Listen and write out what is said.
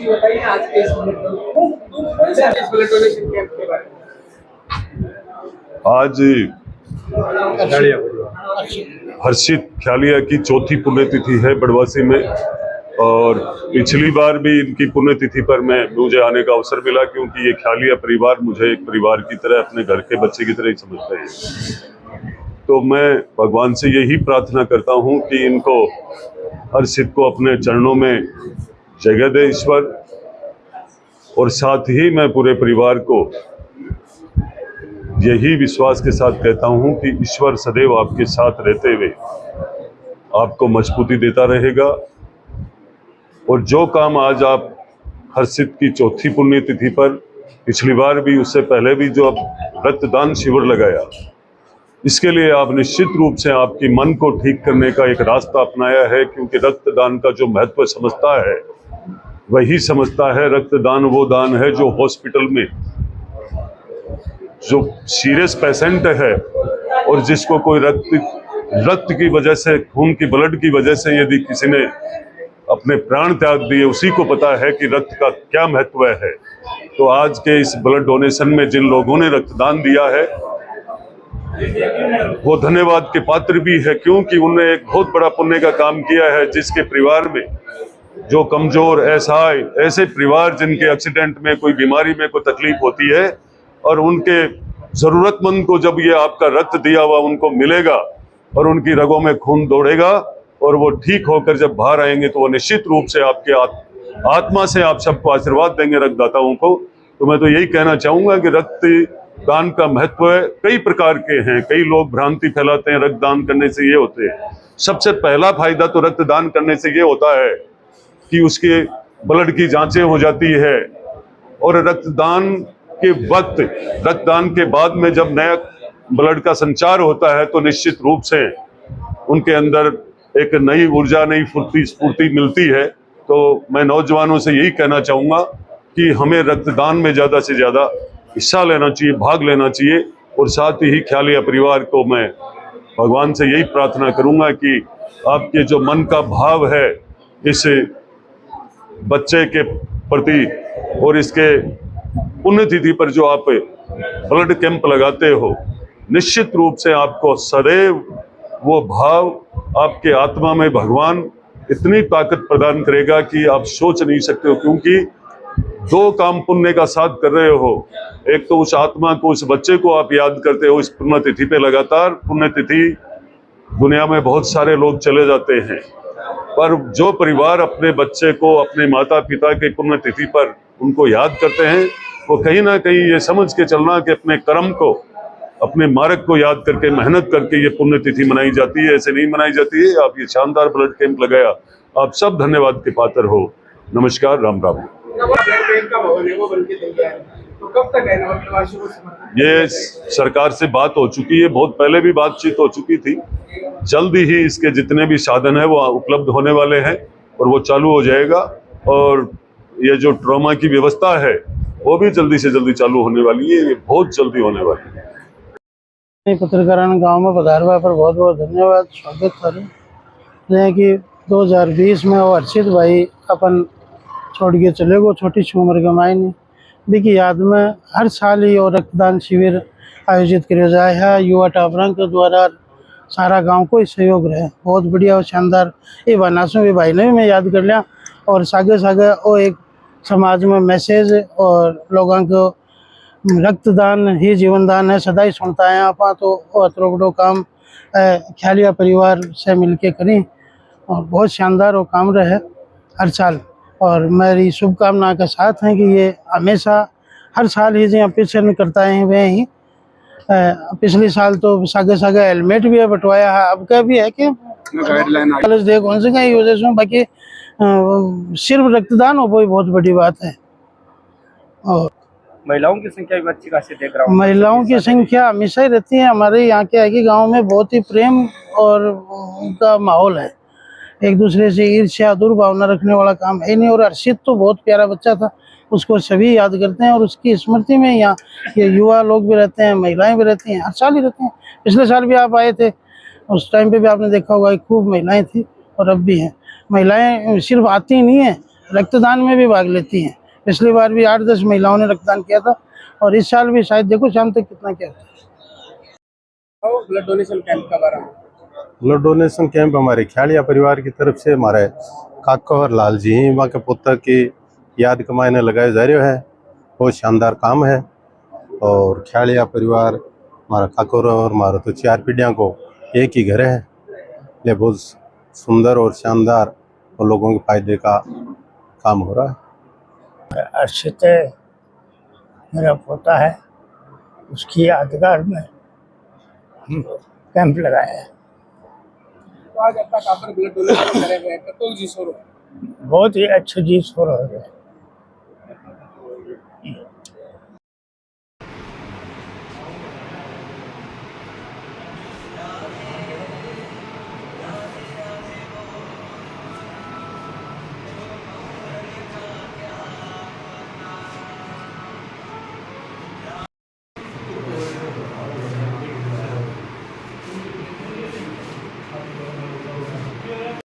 बताइए आज के इस ब्लड डोनेशन कैंप के बारे में। आज हर्षित ख्यालिया की चौथी पुण्यतिथि है बड़वासी में, और पिछली बार भी इनकी पुण्यतिथि पर मुझे आने का अवसर मिला, क्योंकि ये ख्यालिया परिवार मुझे एक परिवार की तरह, अपने घर के बच्चे की तरह ही समझते हैं। तो मैं भगवान से यही प्रार्थना करता हूँ कि इनको, हर्षित को अपने चरणों में जगह दे ईश्वर, और साथ ही मैं पूरे परिवार को यही विश्वास के साथ कहता हूं कि ईश्वर सदैव आपके साथ रहते हुए आपको मजबूती देता रहेगा। और जो काम आज आप हर्षित की चौथी पुण्यतिथि पर, पिछली बार भी, उससे पहले भी जो आप रक्तदान शिविर लगाया, इसके लिए आप निश्चित रूप से आपकी मन को ठीक करने का एक रास्ता अपनाया है, क्योंकि रक्तदान का जो महत्व समझता है वही समझता है रक्तदान वो दान है जो हॉस्पिटल में जो सीरियस पेशेंट है और जिसको कोई रक्त की वजह से, खून की ब्लड की वजह से यदि किसी ने अपने प्राण त्याग दिए, उसी को पता है कि रक्त का क्या महत्व है। तो आज के इस ब्लड डोनेशन में जिन लोगों ने रक्तदान दिया है वो धन्यवाद के पात्र भी है, क्योंकि उन्होंने एक बहुत बड़ा पुण्य का काम किया है। जिसके परिवार में जो कमजोर, ऐसे परिवार जिनके एक्सीडेंट में, कोई बीमारी में कोई तकलीफ होती है, और उनके जरूरतमंद को जब ये आपका रक्त दिया हुआ उनको मिलेगा और उनकी रगों में खून दौड़ेगा और वो ठीक होकर जब बाहर आएंगे, तो वो निश्चित रूप से आपके आत्मा से आप सबको आशीर्वाद देंगे, रक्तदाताओं को। तो मैं तो यही कहना चाहूंगा कि रक्तदान का महत्व कई प्रकार के हैं। कई लोग भ्रांति फैलाते हैं रक्तदान करने से ये होते हैं। सबसे पहला फायदा तो रक्तदान करने से ये होता है कि उसके ब्लड की जांचें हो जाती है, और रक्तदान के वक्त, रक्तदान के बाद में जब नया ब्लड का संचार होता है, तो निश्चित रूप से उनके अंदर एक नई ऊर्जा, नई स्फूर्ति मिलती है। तो मैं नौजवानों से यही कहना चाहूंगा कि हमें रक्तदान में ज़्यादा से ज़्यादा हिस्सा लेना चाहिए, भाग लेना चाहिए। और साथ ही ख्यालिया परिवार को मैं भगवान से यही प्रार्थना करूंगा कि आपके जो मन का भाव है इस बच्चे के प्रति और इसके पुण्यतिथि पर जो आप ब्लड कैंप लगाते हो, निश्चित रूप से आपको सदैव वो भाव, आपके आत्मा में भगवान इतनी ताकत प्रदान करेगा कि आप सोच नहीं सकते हो। क्योंकि दो काम पुण्य का साथ कर रहे हो। एक तो उस आत्मा को, उस बच्चे को आप याद करते हो इस पुण्यतिथि पे लगातार। पुण्यतिथि दुनिया में बहुत सारे लोग चले जाते हैं, पर जो परिवार अपने बच्चे को, अपने माता पिता के पुण्यतिथि पर उनको याद करते हैं, वो कहीं ना कहीं ये समझ के चलना कि अपने कर्म को, अपने मार्ग को याद करके, मेहनत करके ये पुण्यतिथि मनाई जाती है, ऐसे नहीं मनाई जाती है। आप ये शानदार ब्लड कैंप लगाया, आप सब धन्यवाद के पात्र हो। नमस्कार, राम राम। तो कब तक ये सरकार से बात हो चुकी है, बहुत पहले भी बातचीत हो चुकी थी। जल्दी ही इसके जितने भी साधन है वो उपलब्ध होने वाले हैं और वो चालू हो जाएगा। और ये जो ट्रॉमा की व्यवस्था है वो भी जल्दी से जल्दी चालू होने वाली है, ये बहुत जल्दी होने वाली है। पत्रकारान गांव में पधारवा पर बहुत बहुत धन्यवाद, स्वागत करें कि 2020 में वो हर्षित भाई अपन छोड़ के चले गो छोटी सी उम्र के मायने की याद में हर साल ही और रक्तदान शिविर आयोजित किया जाए है। युवा टाबरंग के द्वारा सारा गांव को सहयोग रहे, बहुत बढ़िया और शानदार। ये बनासों भी भाई ने भी मैं याद कर लिया, और सागे सागे वो एक समाज में मैसेज और लोगों को रक्तदान ही जीवन दान है, सदा ही सुनता है आप। तो अतरो बड़ो काम ख्यालिया परिवार से मिलके करें और बहुत शानदार वो काम रहे हर साल। और मेरी शुभकामना के साथ है कि ये हमेशा हर साल ही जी ऑपरेशन करता है वे ही। पिछले साल तो सागे सागे हेलमेट भी है बंटवाया है। अब क्या भी है कि गाइडलाइन कॉलेज देख कौन से कहीं वजह से बाकी सिर्फ रक्तदान हो वही बहुत बड़ी बात है। और महिलाओं की संख्या भी अच्छी खासी देख रहा हूँ। महिलाओं की संख्या हमेशा ही रहती है हमारे यहाँ के आगे गांव में। बहुत ही प्रेम और उनका माहौल है, एक दूसरे से ईर्ष्या दुर्भावना रखने वाला काम है नहीं। और अर्षित तो बहुत प्यारा बच्चा था, उसको सभी याद करते हैं और उसकी स्मृति में यहाँ ये युवा लोग भी रहते हैं, महिलाएं भी रहती हैं, हर साल ही रहते हैं। पिछले साल भी आप आए थे, उस टाइम पे भी आपने देखा होगा खूब महिलाएं थी और अब भी हैं। महिलाएं सिर्फ आती ही नहीं है, रक्तदान में भी भाग लेती हैं। पिछली बार भी 8-10 महिलाओं ने रक्तदान किया था और इस साल भी शायद देखो शाम तक कितना किया था। ब्लड डोनेशन कैंप का बारे में ब्लड डोनेशन कैंप हमारे ख्यालिया परिवार की तरफ से हमारे काका और लाल जी माँ के पुत्र की याद के मायने लगाए जा रहे है। बहुत शानदार काम है और ख्यालिया परिवार हमारा काकोर और हमारा तो 4 पीढ़ियाँ को एक ही घर है। ये बहुत सुंदर और शानदार और लोगों के फायदे का काम हो रहा है। अर्षित मेरा पोता है, उसकी यादगार में कैंप लगाया है। तो आज आपका काबर ब्लड डोनेशन करे हुए हैं, कतौ जी सो बहुत ही अच्छी चीज हो रहा है।